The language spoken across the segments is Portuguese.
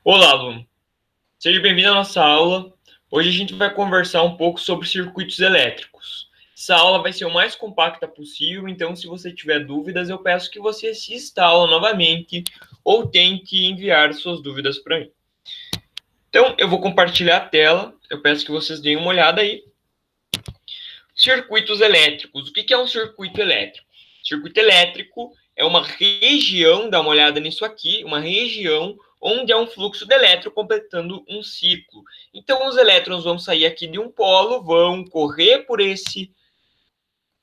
Olá, aluno. Seja bem-vindo à nossa aula. Hoje a gente vai conversar um pouco sobre circuitos elétricos. Essa aula vai ser o mais compacta possível, então se você tiver dúvidas, eu peço que você assista a aula novamente ou tente enviar suas dúvidas para mim. Então, eu vou compartilhar a tela, eu peço que vocês deem uma olhada aí. Circuitos elétricos. O que é um circuito elétrico? Circuito elétrico é uma região, dá uma olhada nisso aqui, uma região onde há um fluxo de elétron completando um ciclo. Então, os elétrons vão sair aqui de um polo, vão correr por esse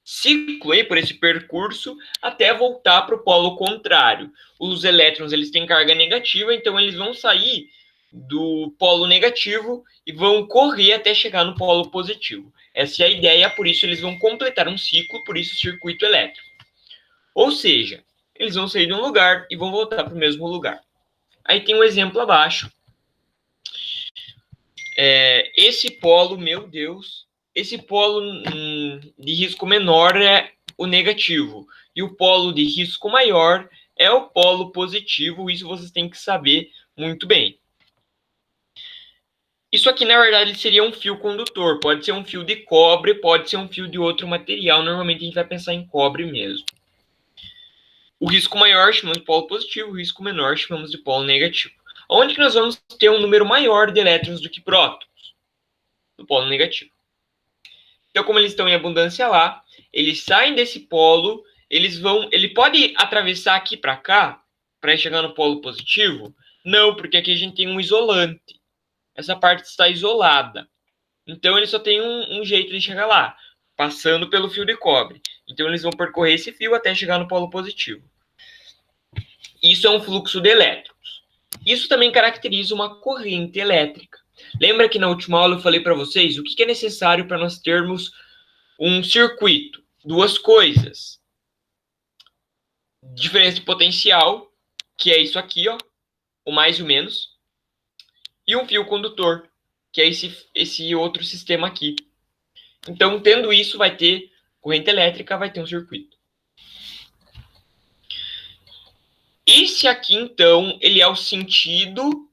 ciclo, por esse percurso, até voltar para o polo contrário. Os elétrons eles têm carga negativa, então eles vão sair do polo negativo e vão correr até chegar no polo positivo. Essa é a ideia, por isso eles vão completar um ciclo, por isso circuito elétrico. Ou seja, eles vão sair de um lugar e vão voltar para o mesmo lugar. Aí tem um exemplo abaixo. Esse polo, meu Deus, esse polo de risco menor é o negativo. E o polo de risco maior é o polo positivo. Isso vocês têm que saber muito bem. Isso aqui, na verdade, seria um fio condutor. Pode ser um fio de cobre, pode ser um fio de outro material. Normalmente a gente vai pensar em cobre mesmo. O risco maior chamamos de polo positivo, o risco menor chamamos de polo negativo. Onde que nós vamos ter um número maior de elétrons do que prótons? No polo negativo. Então, como eles estão em abundância lá, eles saem desse polo, ele pode atravessar aqui para cá, para chegar no polo positivo? Não, porque aqui a gente tem um isolante. Essa parte está isolada. Então, ele só tem um jeito de chegar lá, passando pelo fio de cobre. Então, eles vão percorrer esse fio até chegar no polo positivo. Isso é um fluxo de elétrons. Isso também caracteriza uma corrente elétrica. Lembra que na última aula eu falei para vocês o que é necessário para nós termos um circuito? Duas coisas. Diferença de potencial, que é isso aqui, ó, o mais e o menos, e um fio condutor, que é esse outro sistema aqui. Então, tendo isso, vai ter corrente elétrica, vai ter um circuito. Esse aqui, então, ele é o sentido...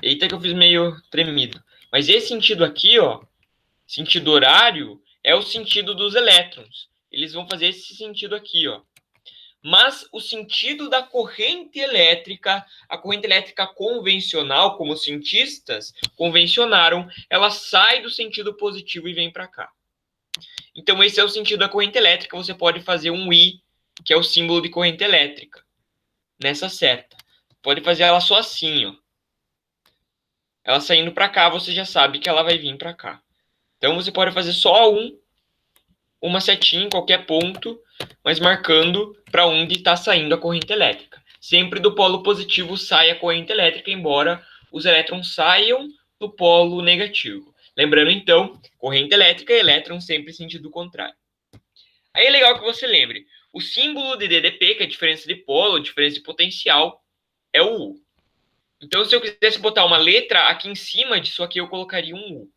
Eita que eu fiz meio tremido. Mas esse sentido aqui, ó, sentido horário, é o sentido dos elétrons. Eles vão fazer esse sentido aqui, ó. Mas o sentido da corrente elétrica, a corrente elétrica convencional, como os cientistas convencionaram, ela sai do sentido positivo e vem para cá. Então, esse é o sentido da corrente elétrica. Você pode fazer um I, que é o símbolo de corrente elétrica, nessa seta. Pode fazer ela só assim, ó. Ela saindo para cá, você já sabe que ela vai vir para cá. Então, você pode fazer só uma setinha em qualquer ponto, mas marcando para onde está saindo a corrente elétrica. Sempre do polo positivo sai a corrente elétrica, embora os elétrons saiam do polo negativo. Lembrando, então, corrente elétrica e elétron sempre em sentido contrário. Aí é legal que você lembre, o símbolo de DDP, que é a diferença de polo, a diferença de potencial, é o U. Então, se eu quisesse botar uma letra aqui em cima disso aqui, eu colocaria um U.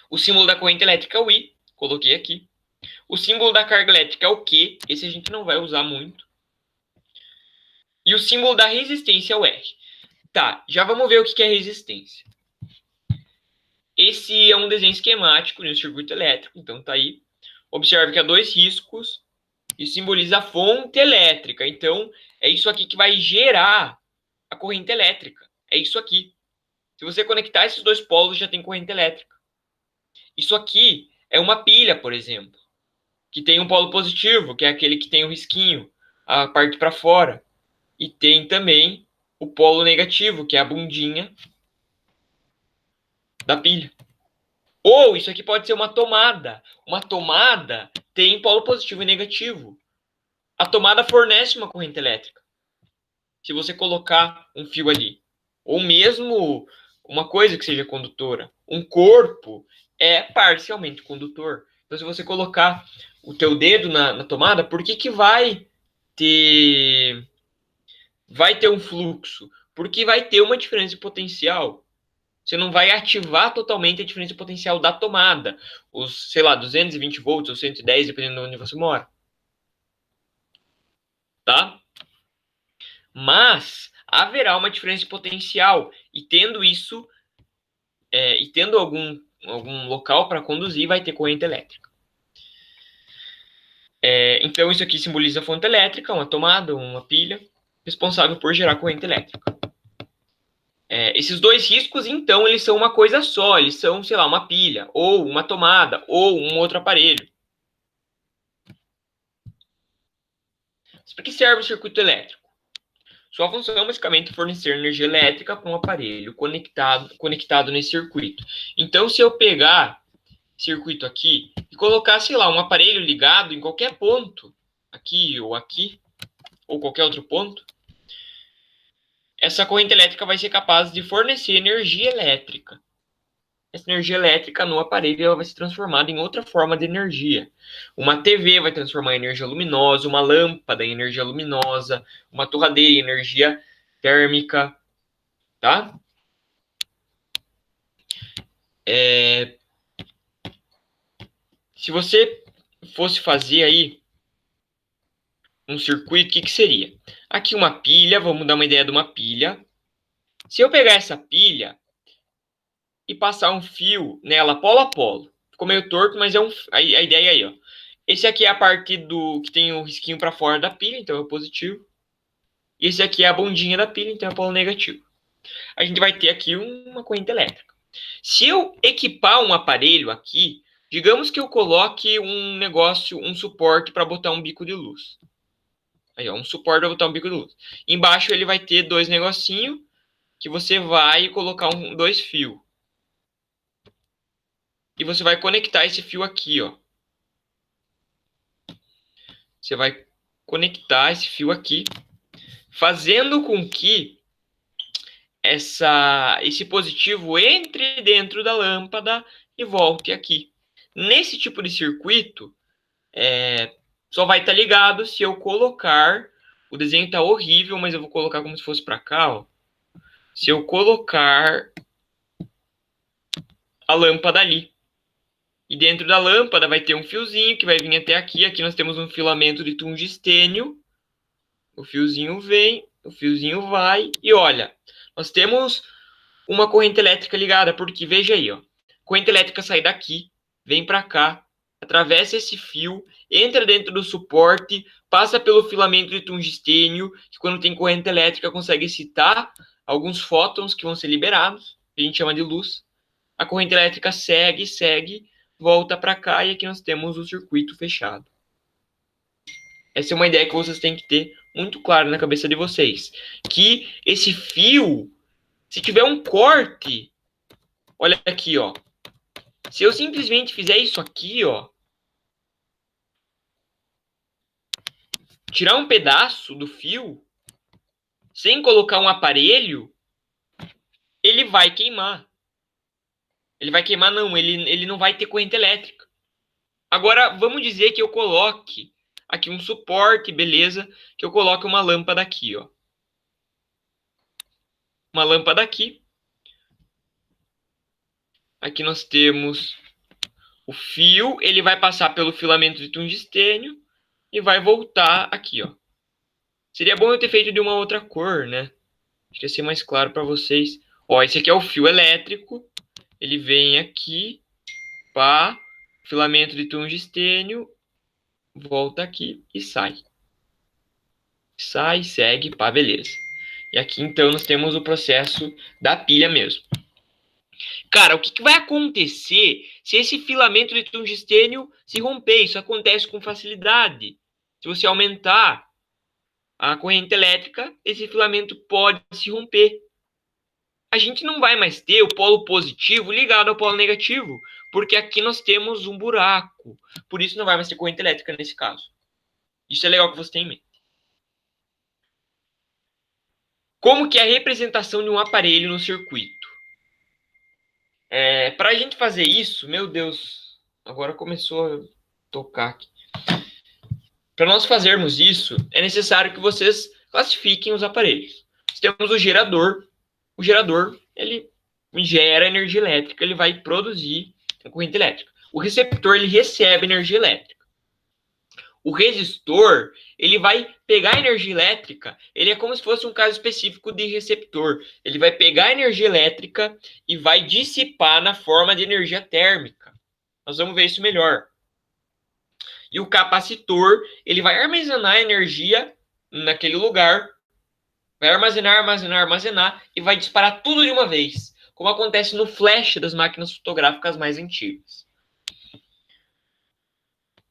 O símbolo da corrente elétrica é o I, coloquei aqui. O símbolo da carga elétrica é o Q, esse a gente não vai usar muito. E o símbolo da resistência é o R. Tá, já vamos ver o que é resistência. Esse é um desenho esquemático de um circuito elétrico, então tá aí. Observe que há dois riscos e simboliza a fonte elétrica. Então, é isso aqui que vai gerar a corrente elétrica. É isso aqui. Se você conectar esses dois polos, já tem corrente elétrica. Isso aqui é uma pilha, por exemplo, que tem um polo positivo, que é aquele que tem o risquinho, a parte para fora. E tem também o polo negativo, que é a bundinha da pilha. Ou isso aqui pode ser uma tomada. Uma tomada tem polo positivo e negativo. A tomada fornece uma corrente elétrica. Se você colocar um fio ali. Ou mesmo uma coisa que seja condutora. Um corpo é parcialmente condutor. Então, se você colocar o teu dedo na tomada, por que vai ter um fluxo? Porque vai ter uma diferença de potencial. Você não vai ativar totalmente a diferença de potencial da tomada. Os, sei lá, 220 volts ou 110, dependendo de onde você mora. Tá? Mas haverá uma diferença de potencial. E tendo isso, e tendo algum local para conduzir, vai ter corrente elétrica. Então, isso aqui simboliza a fonte elétrica, uma tomada, uma pilha, responsável por gerar corrente elétrica. Esses dois riscos, então, eles são uma coisa só. Eles são, sei lá, uma pilha, ou uma tomada, ou um outro aparelho. Mas para que serve o circuito elétrico? Sua função é basicamente fornecer energia elétrica para um aparelho conectado nesse circuito. Então, se eu pegar circuito aqui e colocar, sei lá, um aparelho ligado em qualquer ponto, aqui, ou qualquer outro ponto, essa corrente elétrica vai ser capaz de fornecer energia elétrica. Essa energia elétrica no aparelho ela vai ser transformada em outra forma de energia. Uma TV vai transformar em energia luminosa, uma lâmpada em energia luminosa, uma torradeira em energia térmica, tá? Se você fosse fazer aí um circuito, o que seria? Aqui uma pilha, vamos dar uma ideia de uma pilha. Se eu pegar essa pilha e passar um fio nela polo a polo, ficou meio torto, mas a ideia aí, ó. Esse aqui é a parte do que tem o risquinho para fora da pilha, então é o positivo. E esse aqui é a bundinha da pilha, então é o polo negativo. A gente vai ter aqui uma corrente elétrica. Se eu equipar um aparelho aqui, digamos que eu coloque um negócio, um suporte para botar um bico de luz. Aí, ó, um suporte para botar um bico de luz. Embaixo ele vai ter dois negocinhos que você vai colocar dois fios. E você vai conectar esse fio aqui, ó. Você vai conectar esse fio aqui, fazendo com que esse positivo entre dentro da lâmpada e volte aqui. Nesse tipo de circuito, só vai estar ligado se eu colocar... O desenho está horrível, mas eu vou colocar como se fosse para cá, ó. Se eu colocar a lâmpada ali. E dentro da lâmpada vai ter um fiozinho que vai vir até aqui. Aqui nós temos um filamento de tungstênio. O fiozinho vem, o fiozinho vai. E olha, nós temos uma corrente elétrica ligada. Porque veja aí, ó. Corrente elétrica sai daqui, vem para cá, atravessa esse fio, entra dentro do suporte, passa pelo filamento de tungstênio, que quando tem corrente elétrica consegue excitar alguns fótons que vão ser liberados, que a gente chama de luz. A corrente elétrica segue, volta para cá e aqui nós temos o circuito fechado. Essa é uma ideia que vocês têm que ter muito claro na cabeça de vocês. Que esse fio, se tiver um corte, olha aqui, ó. Se eu simplesmente fizer isso aqui, ó, tirar um pedaço do fio, sem colocar um aparelho, ele vai queimar. Ele vai queimar, não, ele não vai ter corrente elétrica. Agora, vamos dizer que eu coloque aqui um suporte, beleza? Que eu coloque uma lâmpada aqui, ó. Uma lâmpada aqui. Aqui nós temos o fio, ele vai passar pelo filamento de tungstênio e vai voltar aqui, ó. Seria bom eu ter feito de uma outra cor, né? Acho que ia ser mais claro para vocês. Ó, esse aqui é o fio elétrico. Ele vem aqui, pá, filamento de tungstênio, volta aqui e sai. Sai, segue, pá, beleza. E aqui, então, nós temos o processo da pilha mesmo. Cara, o que vai acontecer se esse filamento de tungstênio se romper? Isso acontece com facilidade. Se você aumentar a corrente elétrica, esse filamento pode se romper. A gente não vai mais ter o polo positivo ligado ao polo negativo, porque aqui nós temos um buraco. Por isso não vai mais ter corrente elétrica nesse caso. Isso é legal que você tenha em mente. Como que é a representação de um aparelho no circuito? Para a gente fazer isso, meu Deus, agora começou a tocar aqui. Para nós fazermos isso, é necessário que vocês classifiquem os aparelhos. Nós temos o gerador. O gerador, ele gera energia elétrica, ele vai produzir a corrente elétrica. O receptor, ele recebe energia elétrica. O resistor, ele vai pegar a energia elétrica, ele é como se fosse um caso específico de receptor. Ele vai pegar a energia elétrica e vai dissipar na forma de energia térmica. Nós vamos ver isso melhor. E o capacitor, ele vai armazenar a energia naquele lugar, vai armazenar e vai disparar tudo de uma vez, como acontece no flash das máquinas fotográficas mais antigas.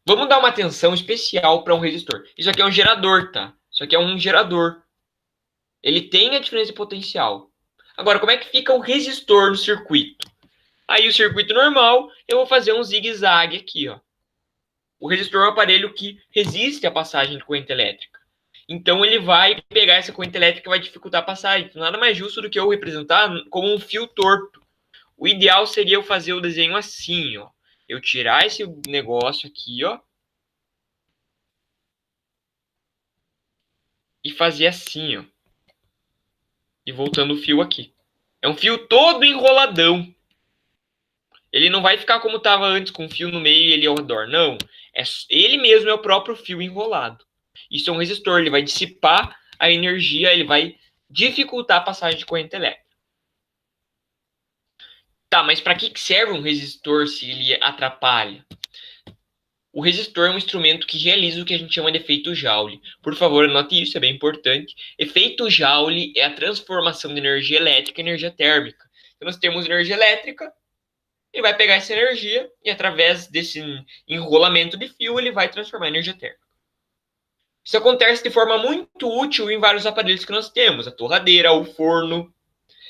Vamos dar uma atenção especial para um resistor. Isso aqui é um gerador, tá? Isso aqui é um gerador. Ele tem a diferença de potencial. Agora, como é que fica o resistor no circuito? Aí o circuito normal, eu vou fazer um zigue-zague aqui, ó. O resistor é um aparelho que resiste à passagem de corrente elétrica. Então ele vai pegar essa corrente elétrica e vai dificultar a passagem. Então, nada mais justo do que eu representar como um fio torto. O ideal seria eu fazer o desenho assim, ó. Eu tirar esse negócio aqui, ó. E fazer assim, ó. E voltando o fio aqui. É um fio todo enroladão. Ele não vai ficar como estava antes, com o fio no meio e ele ao redor. Não. Ele mesmo é o próprio fio enrolado. Isso é um resistor. Ele vai dissipar a energia, ele vai dificultar a passagem de corrente elétrica. Tá, mas para que serve um resistor se ele atrapalha? O resistor é um instrumento que realiza o que a gente chama de efeito Joule. Por favor, anote isso, é bem importante. Efeito Joule é a transformação de energia elétrica em energia térmica. Então, nós temos energia elétrica, ele vai pegar essa energia e, através desse enrolamento de fio, ele vai transformar em energia térmica. Isso acontece de forma muito útil em vários aparelhos que nós temos. A torradeira, o forno,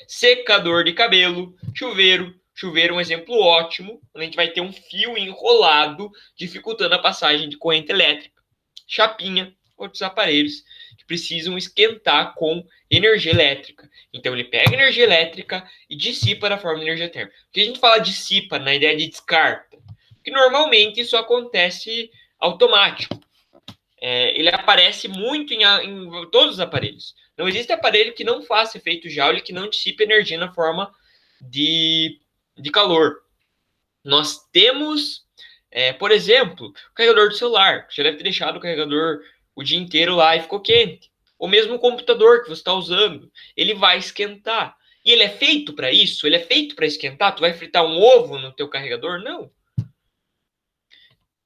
secador de cabelo, chuveiro. Chuveiro é um exemplo ótimo, onde a gente vai ter um fio enrolado, dificultando a passagem de corrente elétrica. Chapinha, outros aparelhos que precisam esquentar com energia elétrica. Então ele pega energia elétrica e dissipa da forma de energia térmica. O que a gente fala dissipa na ideia de descarta? Porque normalmente isso acontece automático. Ele aparece muito em todos os aparelhos. Não existe aparelho que não faça efeito Joule, que não dissipe energia na forma de calor. Nós temos, por exemplo, o carregador do celular. Você deve ter deixado o carregador o dia inteiro lá e ficou quente. Ou mesmo o computador que você está usando. Ele vai esquentar. E ele é feito para isso? Ele é feito para esquentar? Tu vai fritar um ovo no teu carregador? Não.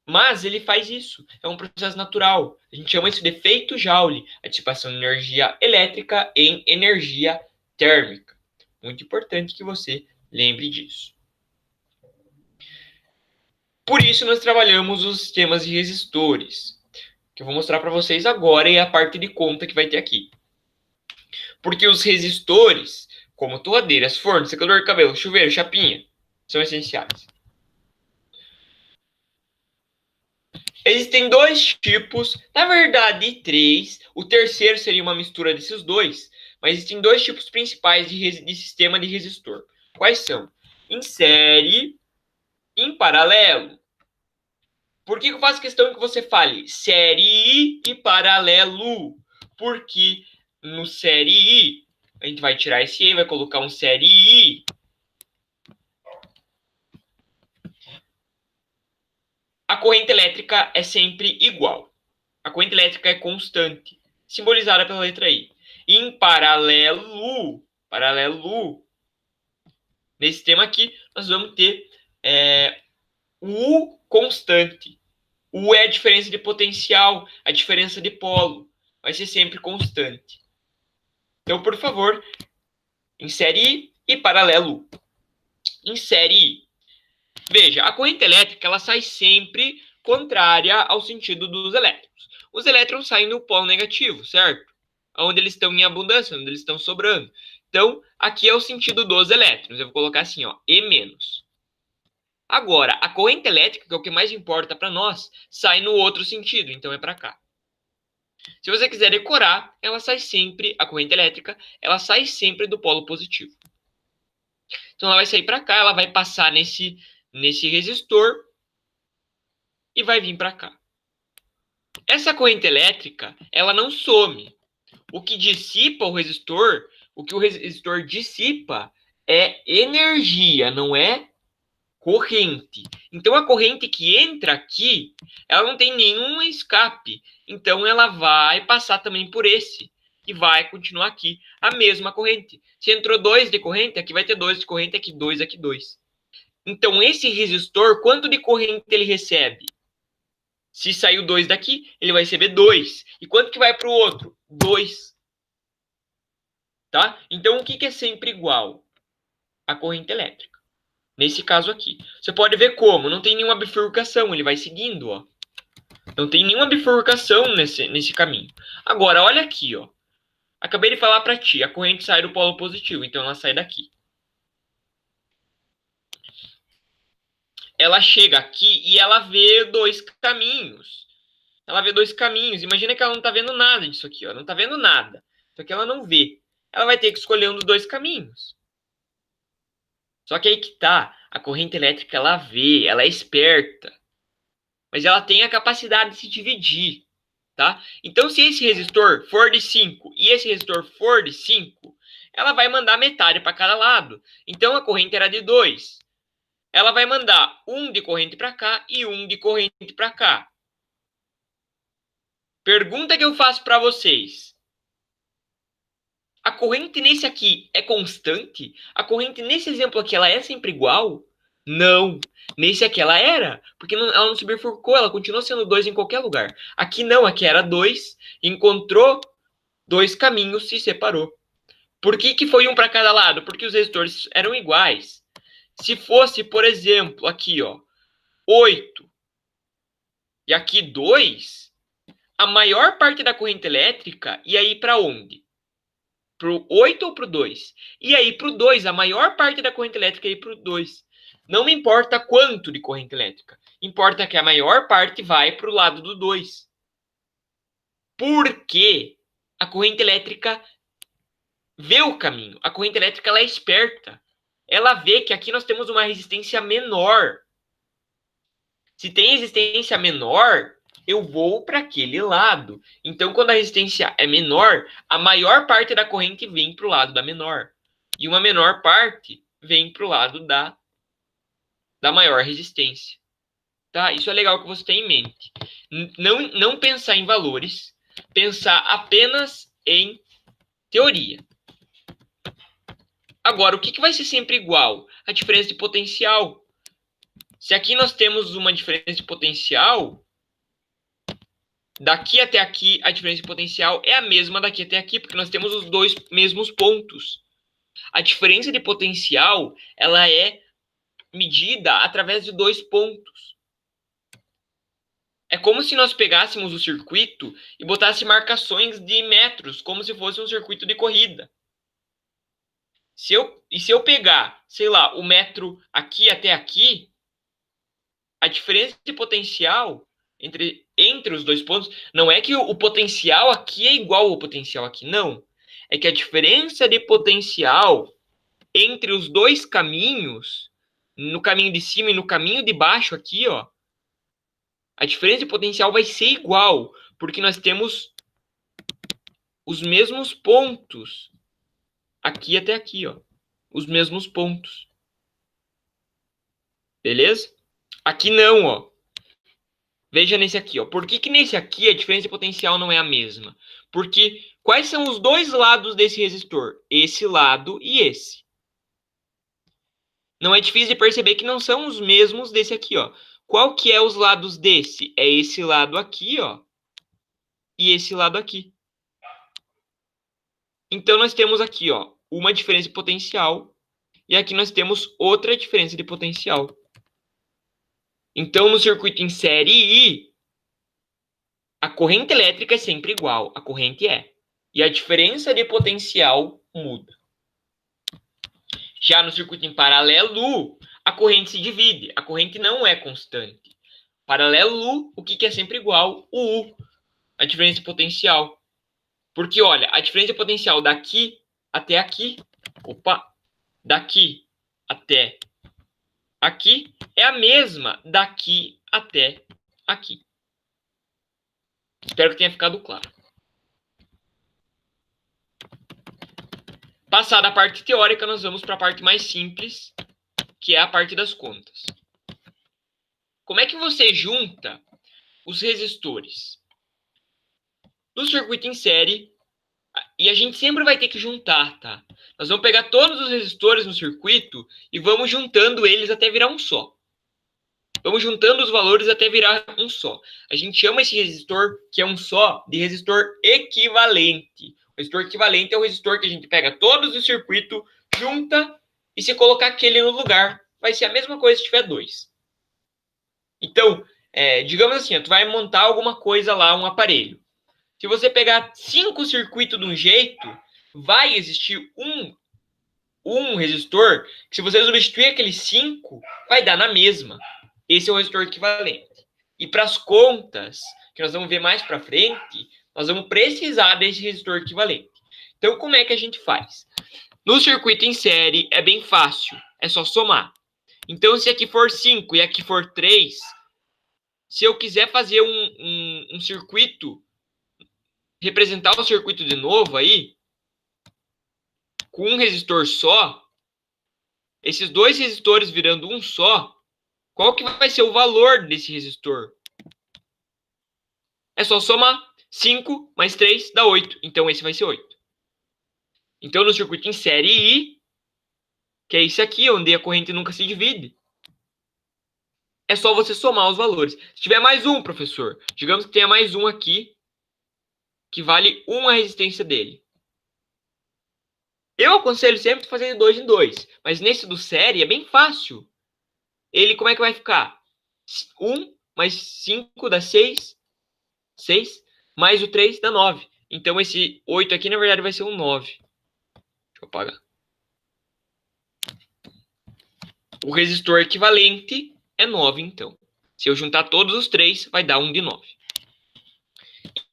Mas ele faz isso. É um processo natural. A gente chama isso de efeito Joule. A dissipação de energia elétrica em energia térmica. Muito importante que você lembre disso. Por isso, nós trabalhamos os sistemas de resistores, que eu vou mostrar para vocês agora, e a parte de conta que vai ter aqui. Porque os resistores, como torradeiras, forno, secador de cabelo, chuveiro, chapinha, são essenciais. Existem dois tipos, na verdade três, o terceiro seria uma mistura desses dois, mas existem dois tipos principais de sistema de resistor. Quais são? Em série, em paralelo. Por que eu faço questão que você fale série e paralelo? Porque no série a gente vai tirar esse E, vai colocar um série. A corrente elétrica é sempre igual. A corrente elétrica é constante, simbolizada pela letra I. Em paralelo, nesse sistema aqui, nós vamos ter o constante. U é a diferença de potencial, a diferença de polo. Vai ser sempre constante. Então, por favor, insere I e paralelo. Insere I. Veja, a corrente elétrica ela sai sempre contrária ao sentido dos elétrons. Os elétrons saem no polo negativo, certo? Onde eles estão em abundância, onde eles estão sobrando. Então, aqui é o sentido dos elétrons. Eu vou colocar assim, ó, E-. Agora, a corrente elétrica, que é o que mais importa para nós, sai no outro sentido, então é para cá. Se você quiser decorar, a corrente elétrica, ela sai sempre do polo positivo. Então ela vai sair para cá, ela vai passar nesse resistor e vai vir para cá. Essa corrente elétrica, ela não some. O que dissipa o resistor dissipa é energia, não é corrente. Então, a corrente que entra aqui, ela não tem nenhum escape. Então, ela vai passar também por esse. E vai continuar aqui. A mesma corrente. Se entrou 2 de corrente, aqui vai ter 2 de corrente, aqui 2, aqui 2. Então, esse resistor, quanto de corrente ele recebe? Se saiu 2 daqui, ele vai receber 2. E quanto que vai para o outro? 2. Tá? Então, o que é sempre igual? A corrente elétrica. Nesse caso aqui. Você pode ver como. Não tem nenhuma bifurcação. Ele vai seguindo, ó. Não tem nenhuma bifurcação nesse caminho. Agora, olha aqui, ó. Acabei de falar para ti. A corrente sai do polo positivo. Então, ela sai daqui. Ela chega aqui e ela vê 2 caminhos. Ela vê 2 caminhos. Imagina que ela não está vendo nada disso aqui, ó. Não está vendo nada. Isso aqui ela não vê. Ela vai ter que escolher um dos 2 caminhos. Só que aí que tá. A corrente elétrica, ela vê, ela é esperta. Mas ela tem a capacidade de se dividir, tá? Então, se esse resistor for de 5 e esse resistor for de 5, ela vai mandar metade para cada lado. Então, a corrente era de 2. Ela vai mandar um de corrente para cá e um de corrente para cá. Pergunta que eu faço para vocês. A corrente nesse aqui é constante? A corrente nesse exemplo aqui, ela é sempre igual? Não. Nesse aqui ela era, porque ela não se bifurcou, ela continuou sendo 2 em qualquer lugar. Aqui não, aqui era 2, encontrou 2 caminhos, se separou. Por que foi um para cada lado? Porque os resistores eram iguais. Se fosse, por exemplo, aqui, ó, 8 e aqui 2, a maior parte da corrente elétrica ia ir para onde? Pro 8 ou pro 2? E aí, pro 2, a maior parte da corrente elétrica ia pro 2. Não me importa quanto de corrente elétrica. Importa que a maior parte vai pro lado do 2. Porque a corrente elétrica vê o caminho. A corrente elétrica, ela é esperta. Ela vê que aqui nós temos uma resistência menor. Se tem resistência menor, eu vou para aquele lado. Então, quando a resistência é menor, a maior parte da corrente vem para o lado da menor. E uma menor parte vem para o lado da maior resistência. Tá? Isso é legal que você tenha em mente. Não pensar em valores, pensar apenas em teoria. Agora, o que vai ser sempre igual? A diferença de potencial. Se aqui nós temos uma diferença de potencial, daqui até aqui, a diferença de potencial é a mesma daqui até aqui, porque nós temos os 2 mesmos pontos. A diferença de potencial, ela é medida através de 2 pontos. É como se nós pegássemos o circuito e botasse marcações de metros, como se fosse um circuito de corrida. Se eu pegar, sei lá, o metro aqui até aqui, a diferença de potencial entre os 2 pontos, não é que o potencial aqui é igual ao potencial aqui, não. É que a diferença de potencial entre os 2 caminhos, no caminho de cima e no caminho de baixo aqui, ó, a diferença de potencial vai ser igual, porque nós temos os mesmos pontos aqui até aqui, ó, os mesmos pontos. Beleza? Aqui não, ó. Veja nesse aqui, ó. Por que nesse aqui a diferença de potencial não é a mesma? Porque quais são os 2 lados desse resistor? Esse lado e esse. Não é difícil de perceber que não são os mesmos desse aqui, ó. Qual que é os lados desse? É esse lado aqui, ó. E esse lado aqui. Então nós temos aqui, ó, uma diferença de potencial. E aqui nós temos outra diferença de potencial. Então no circuito em série I, a corrente elétrica é sempre igual. A corrente é. E a diferença de potencial muda. Já no circuito em paralelo, a corrente se divide. A corrente não é constante. Paralelo, o que é sempre igual? O U, a diferença de potencial. Porque, olha, a diferença de potencial daqui até aqui, daqui até aqui, é a mesma daqui até aqui. Espero que tenha ficado claro. Passada a parte teórica, nós vamos para a parte mais simples, que é a parte das contas. Como é que você junta os resistores? No circuito em série, e a gente sempre vai ter que juntar, tá? Nós vamos pegar todos os resistores no circuito e vamos juntando eles até virar um só. Vamos juntando os valores até virar um só. A gente chama esse resistor, que é um só, de resistor equivalente. O resistor equivalente é o resistor que a gente pega todos do circuito, junta, e se colocar aquele no lugar, vai ser a mesma coisa se tiver dois. Então, digamos assim, tu vai montar alguma coisa lá, um aparelho. Se você pegar 5 circuitos de um jeito, vai existir um resistor que, se você substituir aqueles 5, vai dar na mesma. Esse é o resistor equivalente. E para as contas, que nós vamos ver mais para frente, nós vamos precisar desse resistor equivalente. Então, como é que a gente faz? No circuito em série, é bem fácil. É só somar. Então, se aqui for 5 e aqui for 3, se eu quiser fazer um circuito, representar o circuito de novo aí, com um resistor só, esses dois resistores virando um só, qual que vai ser o valor desse resistor? É só somar. 5 mais 3 dá 8. Então, esse vai ser 8. Então, no circuito em série I, que é esse aqui, onde a corrente nunca se divide, é só você somar os valores. Se tiver mais um, professor, digamos que tenha mais um aqui, que vale 1 a resistência dele. Eu aconselho sempre fazer de 2 em 2. Mas nesse do série é bem fácil. Ele, como é que vai ficar? 1 mais 5 dá 6. 6. Mais o 3 dá 9. Então, esse 8 aqui, na verdade, vai ser um 9. Deixa eu apagar. O resistor equivalente é 9, então. Se eu juntar todos os 3, vai dar 1 de 9.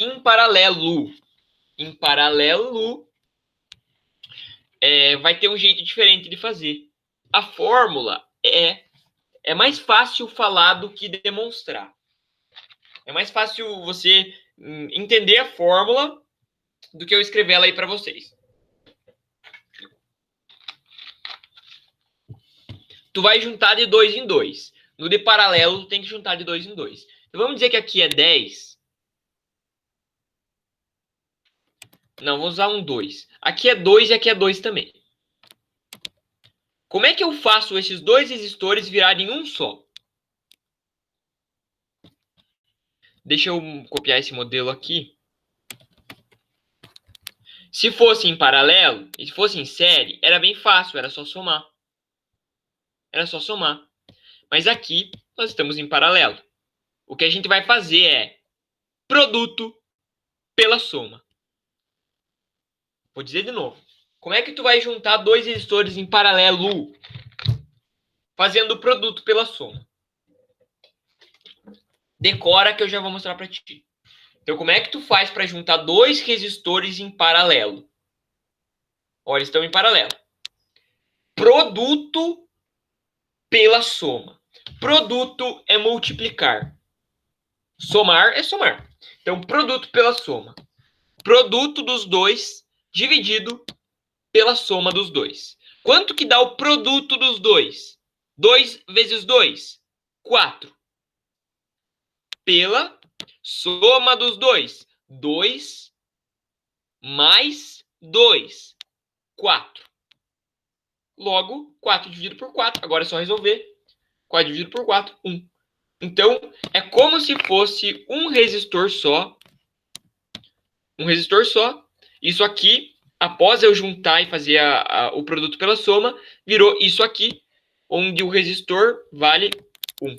Em paralelo, vai ter um jeito diferente de fazer. A fórmula é mais fácil falar do que demonstrar. É mais fácil você entender a fórmula do que eu escrever ela aí para vocês. Tu vai juntar de 2 em 2. No de paralelo, tu tem que juntar de 2 em 2. Então, vamos dizer que aqui é 10. Não, vou usar um 2. Aqui é 2 e aqui é 2 também. Como é que eu faço esses dois resistores virarem um só? Deixa eu copiar esse modelo aqui. Se fosse em paralelo, e se fosse em série, era bem fácil, era só somar. Era só somar. Mas aqui, nós estamos em paralelo. O que a gente vai fazer é produto pela soma. Vou dizer de novo. Como é que tu vai juntar dois resistores em paralelo? Fazendo produto pela soma. Decora que eu já vou mostrar para ti. Então, como é que tu faz para juntar dois resistores em paralelo? Olha, eles estão em paralelo. Produto pela soma. Produto é multiplicar. Somar é somar. Então, produto pela soma. Produto dos dois dividido pela soma dos dois. Quanto que dá o produto dos dois? 2 vezes 2, 4. Pela soma dos dois. 2 mais 2, 4. Logo, 4 dividido por 4. Agora é só resolver. 4 dividido por 4, 1. Então, é como se fosse um resistor só. Um resistor só. Isso aqui, após eu juntar e fazer o produto pela soma, virou isso aqui, onde o resistor vale 1.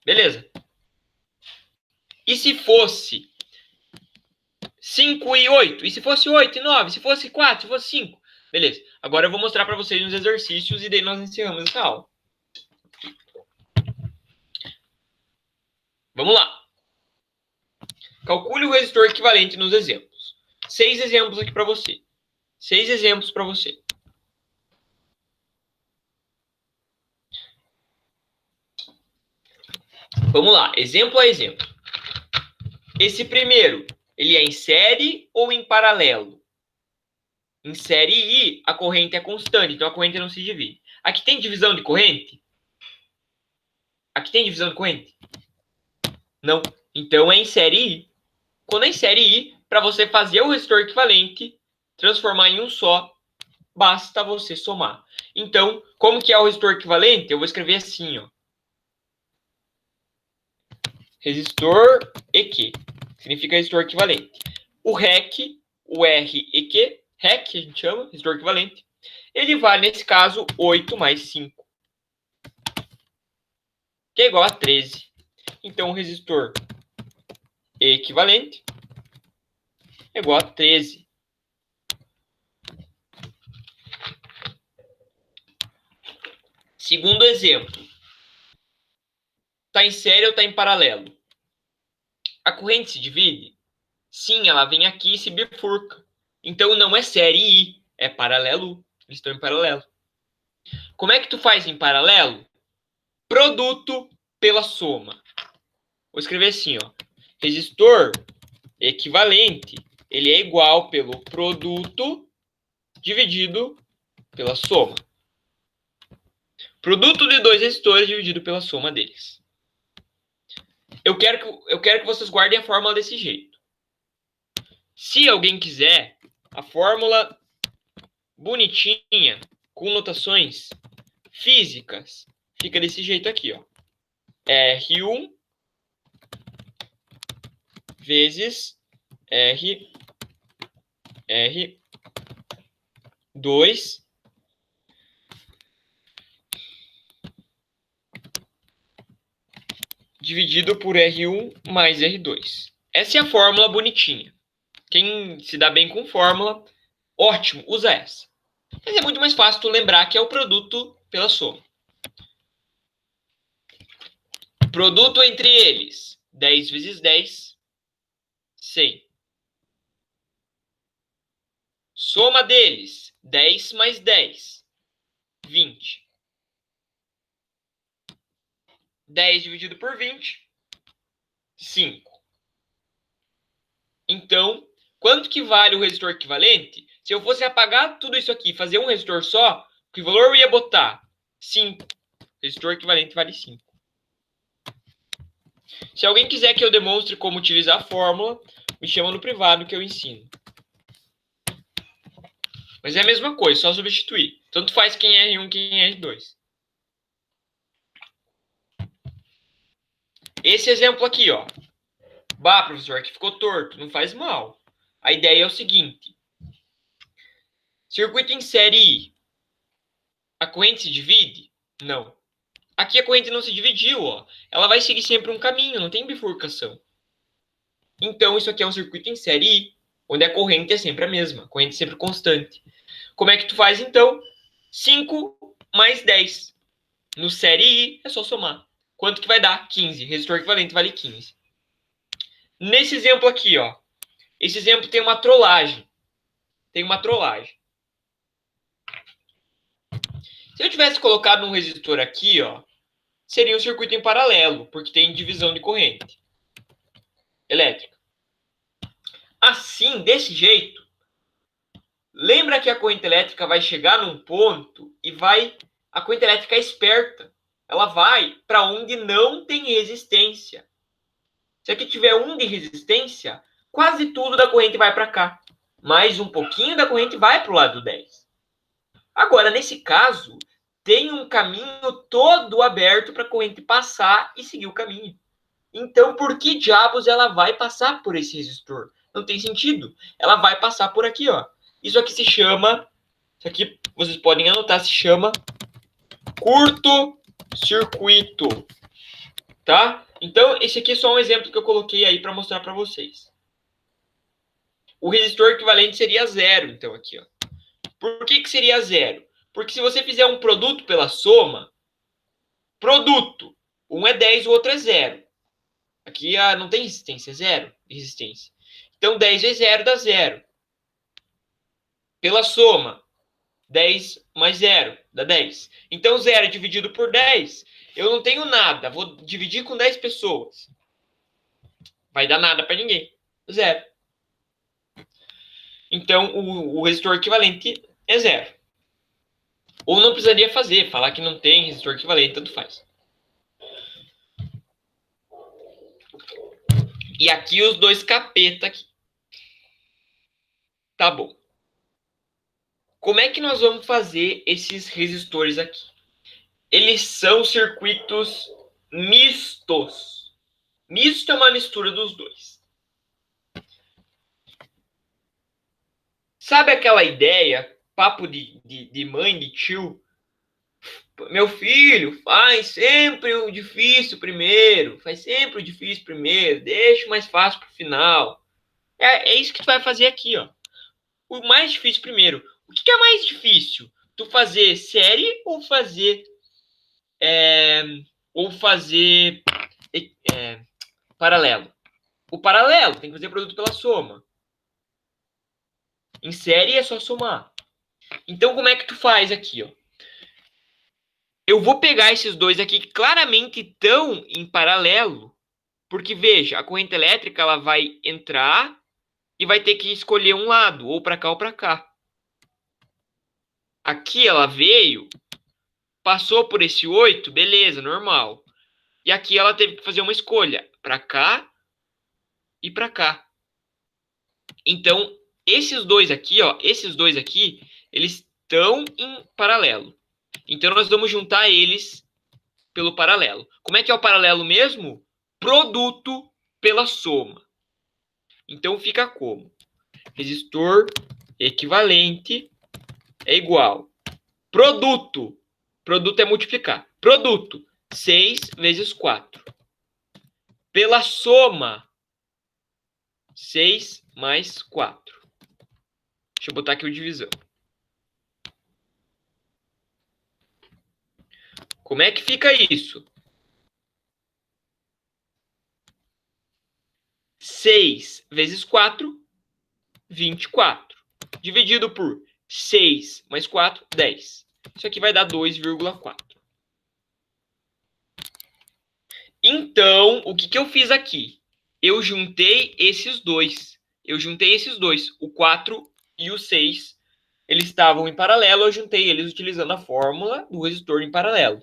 Beleza? E se fosse 5 e 8? E se fosse 8 e 9? Se fosse 4? Se fosse 5? Beleza. Agora eu vou mostrar para vocês uns exercícios e daí nós encerramos essa aula. Vamos lá. Calcule o resistor equivalente nos exemplos. 6 exemplos aqui para você. 6 exemplos para você. Vamos lá, exemplo a exemplo. Esse primeiro, ele é em série ou em paralelo? Em série I, a corrente é constante, então a corrente não se divide. Aqui tem divisão de corrente? Aqui tem divisão de corrente? Não. Então é em série I. Quando é em série I, para você fazer o resistor equivalente, transformar em um só, basta você somar. Então, como que é o resistor equivalente? Eu vou escrever assim, ó. Resistor EQ. Significa resistor equivalente. O REQ, o REQ, REQ a gente chama, resistor equivalente, ele vale, nesse caso, 8 mais 5, que é igual a 13. Então, o resistor equivalente é igual a 13. Segundo exemplo. Está em série ou está em paralelo? A corrente se divide? Sim, ela vem aqui e se bifurca. Então, não é série I, é paralelo. Eles estão em paralelo. Como é que tu faz em paralelo? Produto pela soma. Vou escrever assim, ó. Resistor equivalente, ele é igual pelo produto dividido pela soma. Produto de dois resistores dividido pela soma deles. Eu quero que vocês guardem a fórmula desse jeito. Se alguém quiser, a fórmula bonitinha, com notações físicas, fica desse jeito aqui, ó. R1 vezes R2 dividido por R1 mais R2. Essa é a fórmula bonitinha. Quem se dá bem com fórmula, ótimo, usa essa. Mas é muito mais fácil tu lembrar que é o produto pela soma. Produto entre eles, 10 vezes 10, 100. Soma deles, 10 mais 10, 20. 10 dividido por 20, 5. Então, quanto que vale o resistor equivalente? Se eu fosse apagar tudo isso aqui e fazer um resistor só, que valor eu ia botar? 5. Resistor equivalente vale 5. Se alguém quiser que eu demonstre como utilizar a fórmula, me chama no privado que eu ensino. Mas é a mesma coisa, só substituir. Tanto faz quem é R1 quem é R2. Esse exemplo aqui, ó. Bah, professor, aqui ficou torto. Não faz mal. A ideia é o seguinte. Circuito em série I. A corrente se divide? Não. Aqui a corrente não se dividiu, ó. Ela vai seguir sempre um caminho, não tem bifurcação. Então, isso aqui é um circuito em série I, onde a corrente é sempre a mesma. A corrente é sempre constante. Como é que tu faz, então? 5 mais 10. No série I, é só somar. Quanto que vai dar? 15. Resistor equivalente vale 15. Nesse exemplo aqui, ó. Esse exemplo tem uma trollagem. Tem uma trollagem. Se eu tivesse colocado um resistor aqui, ó, seria um circuito em paralelo, porque tem divisão de corrente elétrica. Assim, desse jeito, lembra que a corrente elétrica vai chegar num ponto e a corrente elétrica é esperta. Ela vai para onde não tem resistência. Se aqui tiver 1 de resistência, quase tudo da corrente vai para cá. Mais um pouquinho da corrente vai para o lado 10. Agora, nesse caso, tem um caminho todo aberto para a corrente passar e seguir o caminho. Então, por que diabos ela vai passar por esse resistor? Não tem sentido. Ela vai passar por aqui, ó. Isso aqui se chama, isso aqui vocês podem anotar, se chama curto-circuito, tá? Então, esse aqui é só um exemplo que eu coloquei aí para mostrar para vocês. O resistor equivalente seria zero, então, aqui, ó. Por que seria zero? Porque se você fizer um produto pela soma, produto, um é 10, o outro é zero. Aqui não tem resistência, é zero resistência. Então, 10 vezes 0 dá 0. Pela soma, 10 mais 0 dá 10. Então, 0 dividido por 10, eu não tenho nada. Vou dividir com 10 pessoas. Vai dar nada para ninguém. 0. Então, o resistor equivalente é 0. Ou não precisaria fazer, falar que não tem resistor equivalente, tanto faz. E aqui os dois capeta aqui. Tá bom. Como é que nós vamos fazer esses resistores aqui? Eles são circuitos mistos. Misto é uma mistura dos dois. Sabe aquela ideia, papo de mãe, de tio? Meu filho, faz sempre o difícil primeiro. Faz sempre o difícil primeiro. Deixa o mais fácil pro final. É isso que tu vai fazer aqui, ó. O mais difícil primeiro. O que é mais difícil? Tu fazer série ou fazer paralelo? O paralelo tem que fazer produto pela soma. Em série é só somar. Então como é que tu faz aqui, ó? Eu vou pegar esses dois aqui que claramente estão em paralelo, porque veja, a corrente elétrica ela vai entrar e vai ter que escolher um lado, ou para cá ou para cá. Aqui ela veio, passou por esse 8, beleza, normal. E aqui ela teve que fazer uma escolha, para cá e para cá. Então, esses dois aqui, ó, eles estão em paralelo. Então, nós vamos juntar eles pelo paralelo. Como é que é o paralelo mesmo? Produto pela soma. Então, fica como? Resistor equivalente é igual. Produto. Produto é multiplicar. Produto. 6 vezes 4. Pela soma. 6 mais 4. Deixa eu botar aqui o divisão. Como é que fica isso? 6 vezes 4, 24. Dividido por 6 mais 4, 10. Isso aqui vai dar 2,4. Então, o que eu fiz aqui? Eu juntei esses dois. O 4 e o 6. Eles estavam em paralelo, eu juntei eles utilizando a fórmula do resistor em paralelo.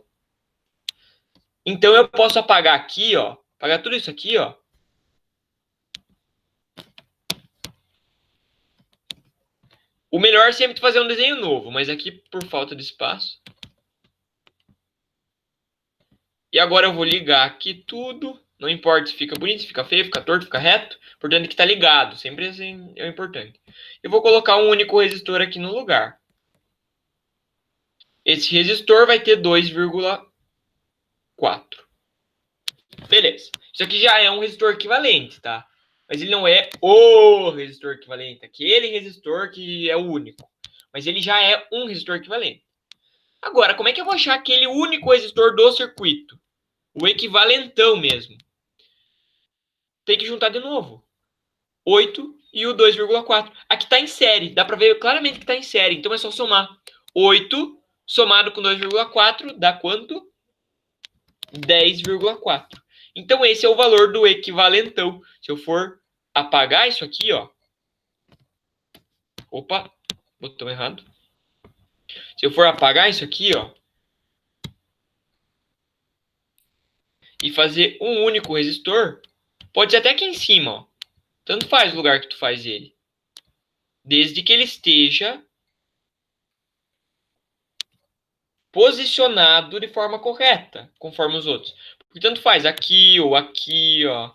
Então, eu posso apagar aqui, ó. Apagar tudo isso aqui, ó. O melhor é sempre fazer um desenho novo, mas aqui, por falta de espaço. E agora eu vou ligar aqui tudo. Não importa se fica bonito, se fica feio, fica torto, fica reto. Portanto, que está ligado. Sempre assim é o importante. Eu vou colocar um único resistor aqui no lugar. Esse resistor vai ter 2,4. Beleza. Isso aqui já é um resistor equivalente, tá? Mas ele não é o resistor equivalente. Aquele resistor que é o único. Mas ele já é um resistor equivalente. Agora, como é que eu vou achar aquele único resistor do circuito? O equivalentão mesmo. Tem que juntar de novo. 8 e o 2,4. Aqui está em série. Dá para ver claramente que está em série. Então é só somar. 8 somado com 2,4 dá quanto? 10,4. Então esse é o valor do equivalentão. Se eu for apagar isso aqui, ó. Opa, botão errado. Se eu for apagar isso aqui, ó. E fazer um único resistor, pode ser até aqui em cima, ó. Tanto faz o lugar que tu faz ele. Desde que ele esteja posicionado de forma correta, conforme os outros. Portanto, faz aqui, ou aqui, ó.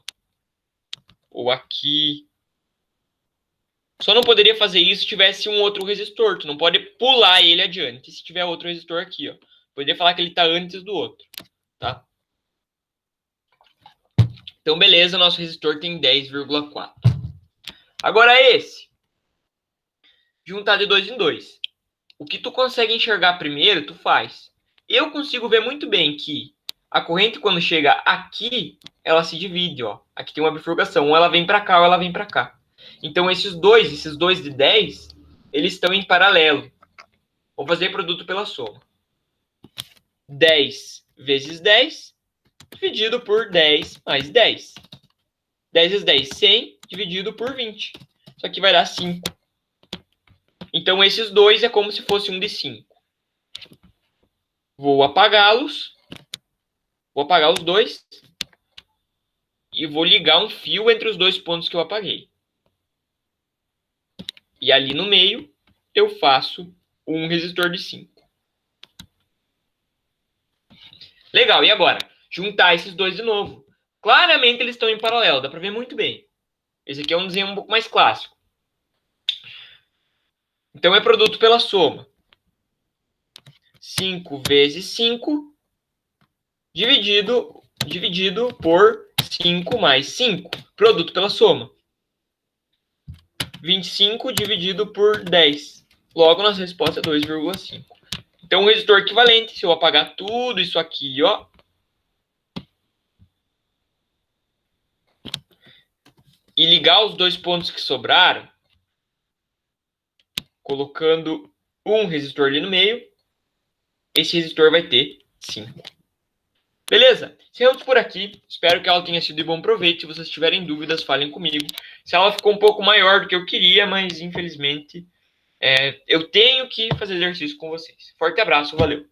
Ou aqui. Só não poderia fazer isso se tivesse um outro resistor. Tu não pode pular ele adiante se tiver outro resistor aqui, ó. Poderia falar que ele está antes do outro, tá? Então, beleza, nosso resistor tem 10,4. Agora esse. Juntar de 2 em 2. O que tu consegue enxergar primeiro, tu faz. Eu consigo ver muito bem que a corrente, quando chega aqui, ela se divide, ó. Aqui tem uma bifurcação. Ou ela vem para cá, ou ela vem para cá. Então, esses dois de 10, eles estão em paralelo. Vou fazer produto pela soma. 10 vezes 10, dividido por 10 mais 10. 10 vezes 10, 100, dividido por 20. Isso aqui vai dar 5. Então, esses dois é como se fosse um de 5. Vou apagá-los. Vou apagar os dois. E vou ligar um fio entre os dois pontos que eu apaguei. E ali no meio, eu faço um resistor de 5. Legal, e agora? Juntar esses dois de novo. Claramente eles estão em paralelo, dá para ver muito bem. Esse aqui é um desenho um pouco mais clássico. Então é produto pela soma. 5 vezes 5 dividido por 5 mais 5. Produto pela soma. 25 dividido por 10. Logo, nossa resposta é 2,5. Então, o resistor equivalente, se eu apagar tudo isso aqui, ó, e ligar os dois pontos que sobraram, colocando um resistor ali no meio, esse resistor vai ter 5. Beleza? Encerramos por aqui. Espero que a aula tenha sido de bom proveito. Se vocês tiverem dúvidas, falem comigo. Se a aula ficou um pouco maior do que eu queria, mas infelizmente eu tenho que fazer exercício com vocês. Forte abraço, valeu!